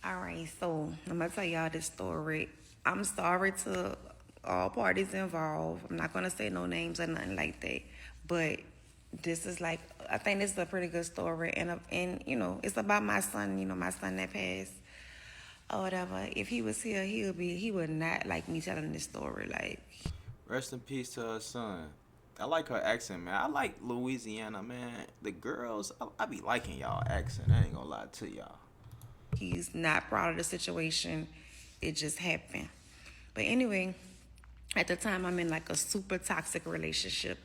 All right, so I'm gonna tell y'all this story. I'm sorry to all parties involved. I'm not gonna say no names or nothing like that, but this is like I think this is a pretty good story, and it's about my son. My son that passed or whatever. If he was here, he would not like me telling this story. Like Rest in peace to her son. I like her accent, man. I like Louisiana, man. The girls, I be liking y'all accent. I ain't gonna lie to y'all. he's not proud of the situation. It just happened. But anyway, at the time, I'm in like a super toxic relationship.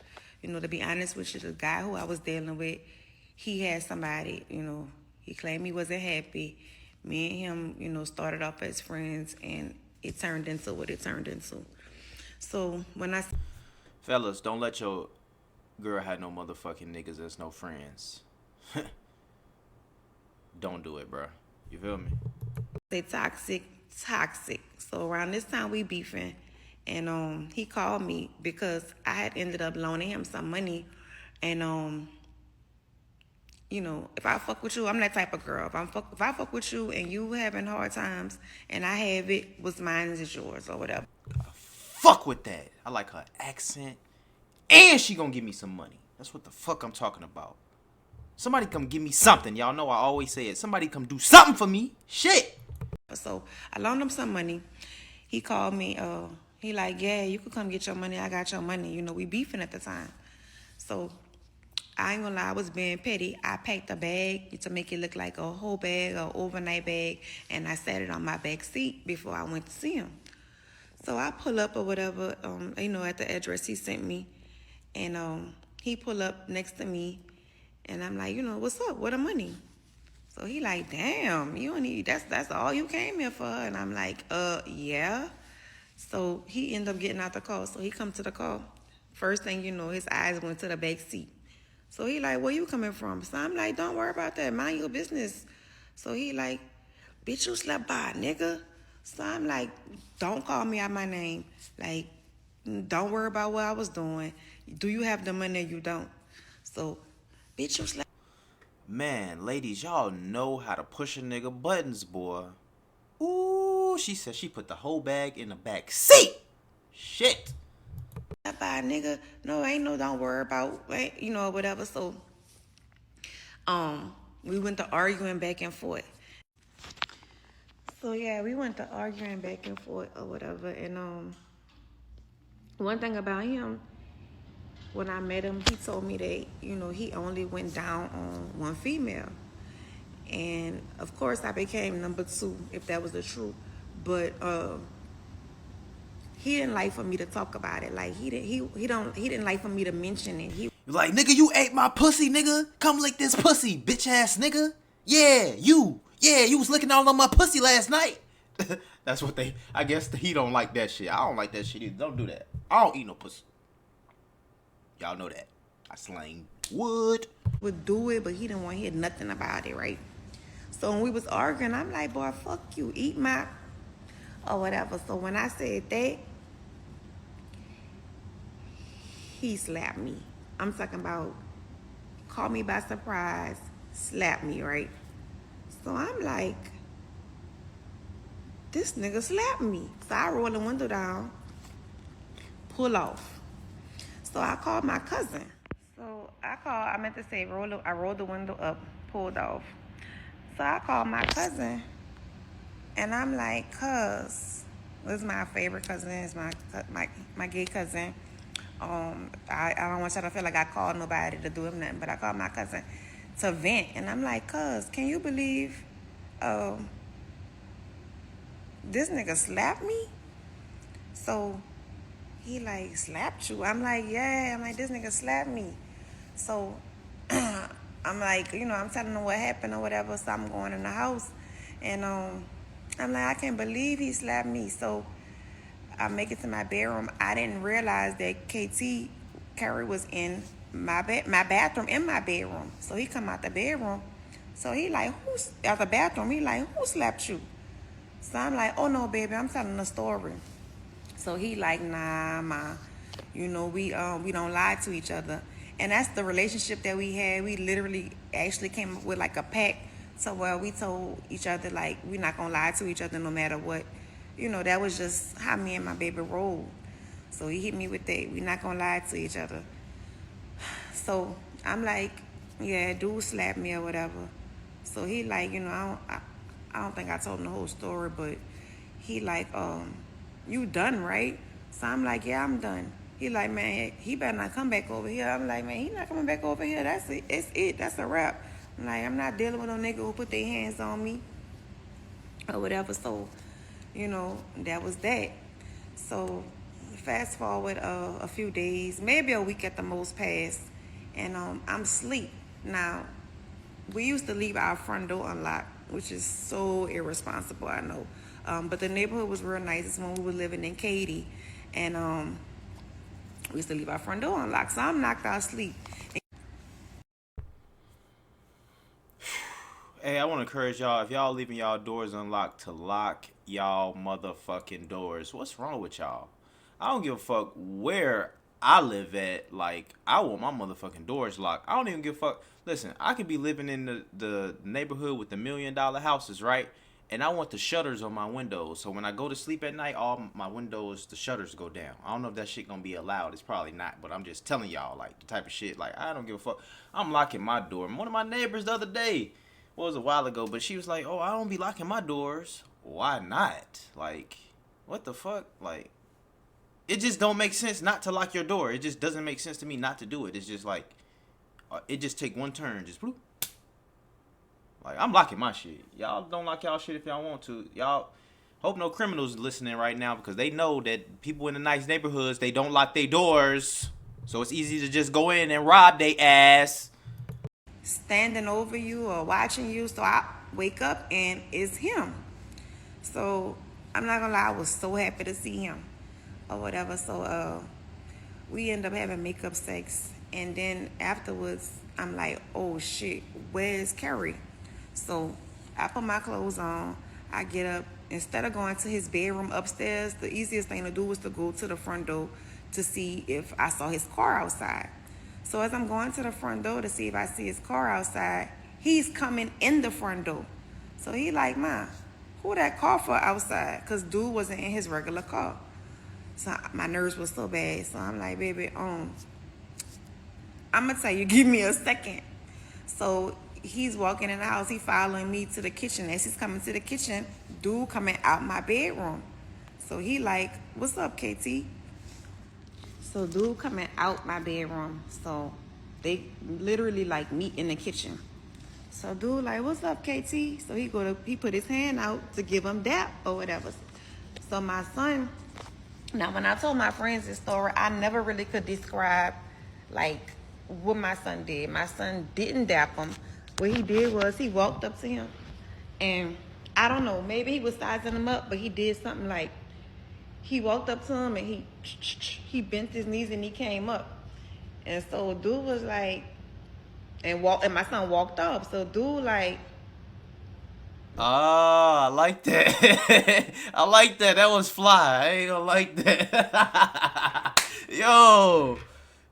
To be honest with you, the guy who I was dealing with, he had somebody, he claimed he wasn't happy. Me and him, started off as friends, and it turned into what it turned into. So when I Fellas, don't let your girl have no motherfucking niggas that's no friends. Don't do it, bro. You feel me? say toxic, toxic. So around this time we beefing, and he called me because I had ended up loaning him some money, and if I fuck with you, I'm that type of girl. If I fuck with you and you having hard times and I have it, what's mine is yours or whatever. Fuck with that. I like her accent. And she gonna give me some money. That's what the fuck I'm talking about. Somebody come give me something. Y'all know I always say it. Somebody come do something for me. Shit. So I loaned him some money. He called me. He like, yeah, you could come get your money. I got your money. We beefing at the time. So I ain't gonna lie, I was being petty. I packed a bag to make it look like a whole bag, or overnight bag, and I sat it on my back seat before I went to see him. So I pull up or whatever, at the address he sent me, and he pull up next to me, and I'm like, what's up? Where the money? So he like, damn, you don't need that's all you came here for, and I'm like, yeah. So he ended up getting out the car. So he come to the car. First thing you know, his eyes went to the back seat. So he like, where you coming from? So I'm like, don't worry about that. Mind your business. So he like, bitch, you slept by, nigga. So I'm like, don't call me out my name. Like, don't worry about what I was doing. Do you have the money or you don't? So, bitch, you slept. Man, ladies, y'all know how to push a nigga buttons, boy. Ooh, she said she put the whole bag in the back seat. Shit. By, nigga. No, ain't no don't worry about, whatever. So, we went to arguing back and forth. So yeah, we went to arguing back and forth or whatever. And one thing about him, when I met him, he told me that he only went down on one female, and of course I became number two if that was the truth. But he didn't like for me to talk about it. Like he didn't like for me to mention it. He Like, nigga, you ate my pussy, nigga. Come lick this pussy, bitch ass nigga. Yeah, you. Yeah, you was licking all on my pussy last night. That's what I guess he don't like that shit. I don't like that shit either. Don't do that. I don't eat no pussy. Y'all know that. I slang wood. would do it, but he didn't want to hear nothing about it, right? So when we was arguing, I'm like, boy, fuck you, eat my or whatever. So when I said that, he slapped me. I'm talking about caught me by surprise, slapped me, right? So I'm like, this nigga slapped me. So I roll the window down, pull off. So I called my cousin. I meant to say, I rolled the window up, pulled off. So I called my cousin, and I'm like, cuz, this is my favorite cousin, it's my gay cousin. I don't want y'all to feel like I called nobody to do him nothing, but I called my cousin to vent, and I'm like, cuz, can you believe this nigga slapped me? So he like, slapped you? I'm like, yeah. I'm like, this nigga slapped me. So I'm like, I'm telling him what happened or whatever. So I'm going in the house, and I'm like, I can't believe he slapped me. So I make it to my bedroom. I didn't realize that Carrie was in my bathroom in my bedroom. So he come out the bedroom. So he like, who's out the bathroom? He like, who slapped you? So I'm like, oh no, baby, I'm telling a story. So he like, nah, ma, we don't lie to each other, and that's the relationship that we had. We literally actually came up with like a pact So well, we told each other like we're not gonna lie to each other no matter what. You know, that was just how me and my baby rolled. So he hit me with that. We're not gonna lie to each other. So I'm like, yeah, dude slapped me or whatever. So he like, I don't think I told him the whole story, but he like, you done, right? So I'm like, yeah, I'm done. He like, man, he better not come back over here. I'm like, man, he not coming back over here. That's it. It's it. That's a wrap. I'm like, I'm not dealing with no nigga who put their hands on me or whatever. So, that was that. So fast forward a few days, maybe a week at the most passed, and I'm asleep. Now, we used to leave our front door unlocked, which is so irresponsible, I know. But the neighborhood was real nice. It's when we were living in Katy, and we used to leave our front door unlocked. So I'm knocked out asleep. Hey, I want to encourage y'all, if y'all leaving y'all doors unlocked, to lock y'all motherfucking doors. What's wrong with y'all? I don't give a fuck where I live at. Like, I want my motherfucking doors locked. I don't even give a fuck. Listen, I could be living in the neighborhood with the $1 million houses, right? And I want the shutters on my windows. So when I go to sleep at night, all my windows, the shutters go down. I don't know if that shit gonna be allowed. It's probably not. But I'm just telling y'all, like, the type of shit. Like, I don't give a fuck. I'm locking my door. One of my neighbors the other day, well, it was a while ago, but she was like, oh, I don't be locking my doors. Why not? Like, what the fuck? Like, it just don't make sense not to lock your door. It just doesn't make sense to me not to do it. It's just like, it just take one turn, just bloop. Like, I'm locking my shit. Y'all don't lock y'all shit if y'all want to. Y'all, hope no criminals listening right now, because they know that people in the nice neighborhoods, they don't lock their doors. So it's easy to just go in and rob they ass. Standing over you or watching you. So I wake up and it's him. So I'm not gonna lie, I was so happy to see him or whatever. So we end up having makeup sex, and then afterwards I'm like, oh shit, where's Carrie? So I put my clothes on, I get up. Instead of going to his bedroom upstairs, the easiest thing to do was to go to the front door to see if I saw his car outside. So as I'm going to the front door to see if I see his car outside, he's coming in the front door. So he like, Ma, who that car for outside? Because dude wasn't in his regular car. So my nerves were so bad. So I'm like, baby, I'm going to tell you, give me a second. So he's walking in the house. He following me to the kitchen. As he's coming to the kitchen, dude coming out my bedroom. So he like, what's up, KT? So dude coming out my bedroom. So they literally like meet in the kitchen. So dude like, what's up, KT? So he put his hand out to give him dap or whatever. So my son, now when I told my friends this story, I never really could describe like what my son did. My son didn't dap him. What he did was he walked up to him, and I don't know, maybe he was sizing him up, but he did something like, he walked up to him and he bent his knees and he came up. And so dude was like, and my son walked off. So dude like, Ah, I like that. I like that. That was fly. I ain't gonna like that. Yo,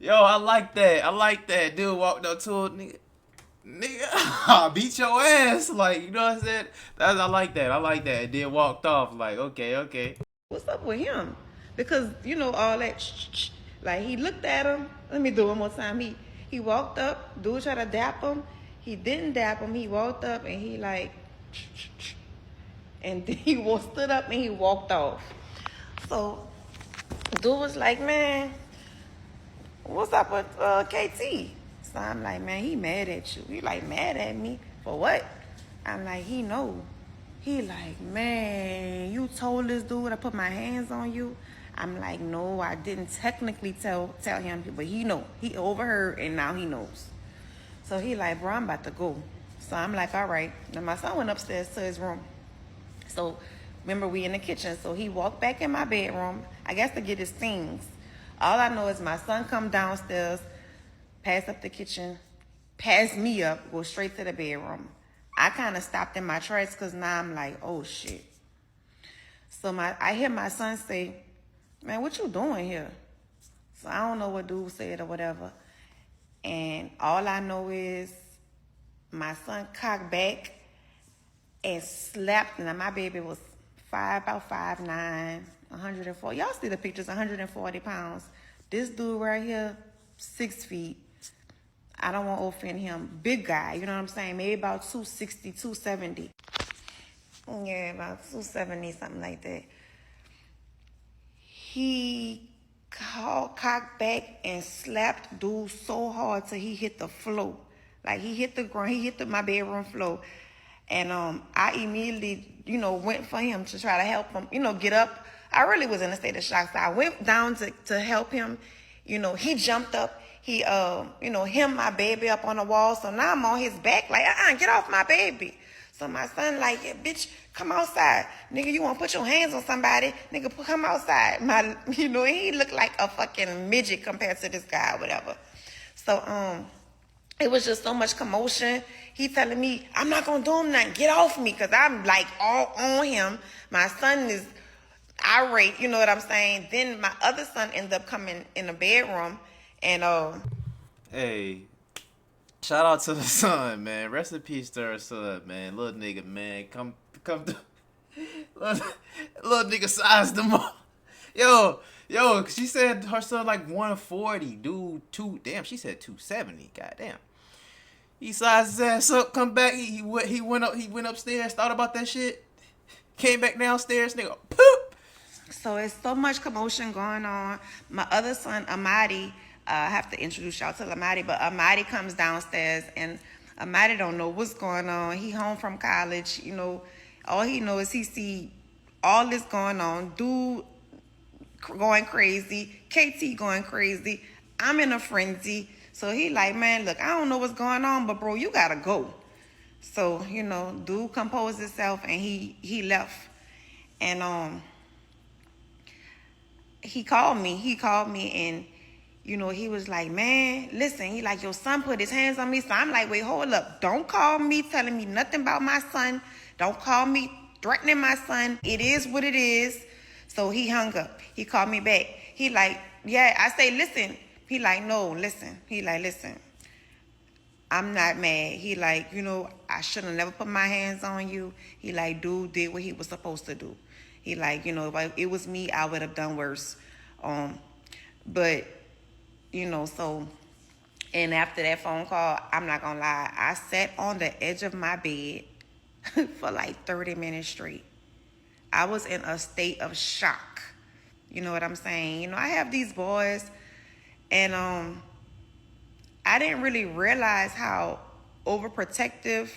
I like that. I like that. Dude walked up to a nigga, I'll beat your ass. Like, you know what I'm saying? I like that. I like that. And then walked off. Like, okay. what's up with him? Because all that like he looked at him. Let me do it one more time. He walked up, dude tried to dap him. He didn't dap him. He walked up and he like, and then he stood up and he walked off. So dude was like, man, what's up with KT? So I'm like, man, he mad at you. He like, mad at me for what? I'm like, he know. He like, man, you told this dude I put my hands on you? I'm like, no, I didn't technically tell him, but he know. He overheard and now he knows. So he like, bro, I'm about to go. So I'm like, all right. Then my son went upstairs to his room. So remember, we in the kitchen. So he walked back in my bedroom, I guess to get his things. All I know is my son come downstairs, pass up the kitchen, pass me up, go straight to the bedroom. I kind of stopped in my tracks because now I'm like, oh shit. So I hear my son say, man, what you doing here? So I don't know what dude said or whatever. And all I know is my son cocked back and slapped. Now my baby was about 5'9", 104. Y'all see the pictures, 140 pounds. This dude right here, 6 feet. I don't want to offend him. Big guy, you know what I'm saying? Maybe about 260, 270. Yeah, about 270, something like that. He cocked back and slapped dude so hard till he hit the floor. Like he hit the ground, he hit my bedroom floor. And I immediately, went for him to try to help him, get up. I really was in a state of shock. So I went down to help him. He jumped up. He, hemmed my baby up on the wall. So now I'm on his back like, get off my baby. So my son like, yeah, bitch, come outside. Nigga, you want to put your hands on somebody? Nigga, come outside. He looked like a fucking midget compared to this guy or whatever. So, it was just so much commotion. He telling me, I'm not going to do him nothing. Get off me, because I'm like all on him. My son is irate, you know what I'm saying? Then my other son ended up coming in the bedroom and Hey, shout out to the son, man. Rest in peace to her son, man. Little nigga, man. Come to little nigga sized them up. Yo, she said her son like 140, dude. She said 270. Goddamn. He sized his ass up, come back. He went upstairs, thought about that shit. Came back downstairs, nigga. Poop. So it's so much commotion going on. My other son, Amadi, I have to introduce y'all to Amadi, but Amadi comes downstairs and Amadi don't know what's going on. He home from college, all he knows is he see all this going on. Dude going crazy, KT going crazy. I'm in a frenzy. So he like, man, look, I don't know what's going on, but bro, you gotta go. So, dude composed himself and he left. And he called me and he was like, man, listen, he like, your son put his hands on me. So I'm like, wait, hold up. Don't call me telling me nothing about my son. Don't call me threatening my son. It is what it is. So he hung up. He called me back. He like, yeah, I say, listen. He like, no, listen. He like, listen, I'm not mad. He like, I should have never put my hands on you. He like, dude did what he was supposed to do. He like, if it was me, I would have done worse. But, so, and after that phone call, I'm not gonna lie, I sat on the edge of my bed for like 30 minutes straight. I was in a state of shock. You know what I'm saying? I have these boys and I didn't really realize how overprotective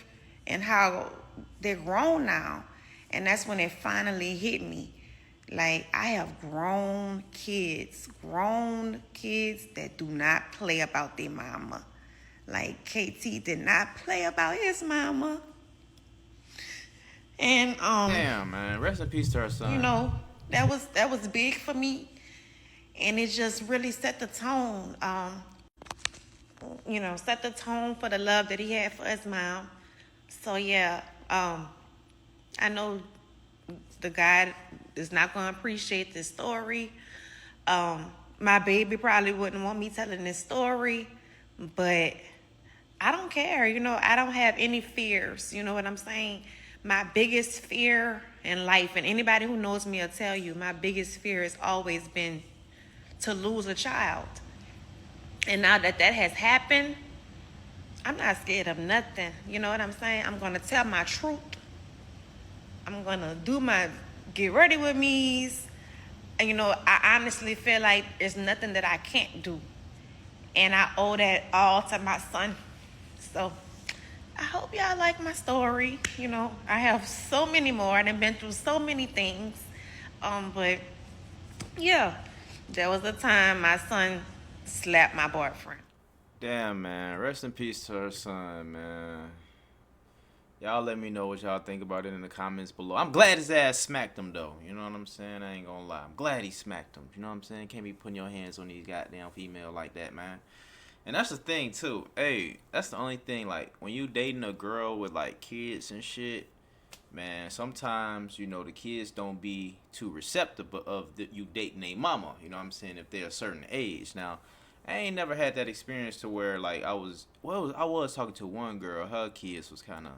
and how they're grown now. And that's when it finally hit me. Like, I have grown kids that do not play about their mama. Like, KT did not play about his mama. And damn, man, rest in peace to her son. That was big for me, and it just really set the tone. Set the tone for the love that he had for his mom. So yeah, I know the guy is not going to appreciate this story. My baby probably wouldn't want me telling this story, but I don't care. I don't have any fears. You know what I'm saying? My biggest fear in life, and anybody who knows me will tell you, my biggest fear has always been to lose a child. And now that has happened, I'm not scared of nothing. You know what I'm saying? I'm going to tell my truth. I'm going to do my get ready with me's. And, I honestly feel like there's nothing that I can't do. And I owe that all to my son. So I hope y'all like my story. I have so many more and I've been through so many things. But yeah, there was a time my son slapped my boyfriend. Damn, man. Rest in peace to her son, man. Y'all let me know what y'all think about it in the comments below. I'm glad his ass smacked him, though. You know what I'm saying? I ain't gonna lie. I'm glad he smacked him. You know what I'm saying? Can't be putting your hands on these goddamn female like that, man. And that's the thing, too. Hey, that's the only thing. Like, when you dating a girl with, like, kids and shit, man, sometimes, the kids don't be too receptive of you dating a mama. You know what I'm saying? If they're a certain age. Now, I ain't never had that experience to where, like, I was talking to one girl. Her kids was kind of,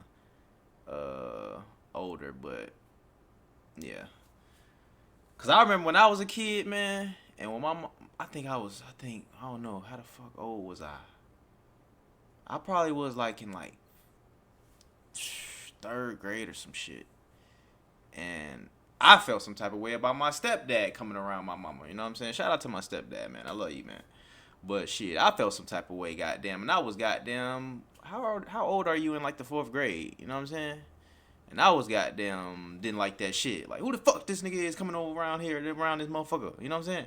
older, but yeah. Cause I remember when I was a kid, man, and when my mom, I don't know how the fuck old was I. I probably was like in like third grade or some shit, and I felt some type of way about my stepdad coming around my mama. You know what I'm saying? Shout out to my stepdad, man. I love you, man. But shit, I felt some type of way, goddamn, and I was goddamn. How old are you in like the fourth grade? You know what I'm saying? And I was goddamn didn't like that shit. Like, who the fuck this nigga is coming over around here, around this motherfucker? You know what I'm saying?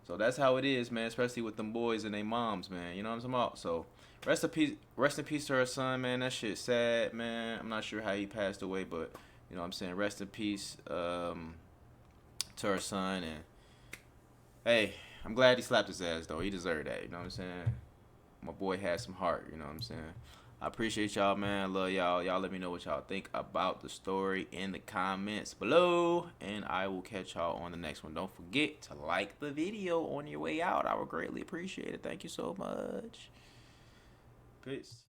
So that's how it is, man. Especially with them boys and their moms, man. You know what I'm talking about? So rest in peace to her son, man. That shit sad, man. I'm not sure how he passed away, but you know what I'm saying. Rest in peace to her son, and hey, I'm glad he slapped his ass though. He deserved that. You know what I'm saying? My boy had some heart. You know what I'm saying? I appreciate y'all, man. I love y'all. Y'all let me know what y'all think about the story in the comments below. And I will catch y'all on the next one. Don't forget to like the video on your way out. I would greatly appreciate it. Thank you so much. Peace.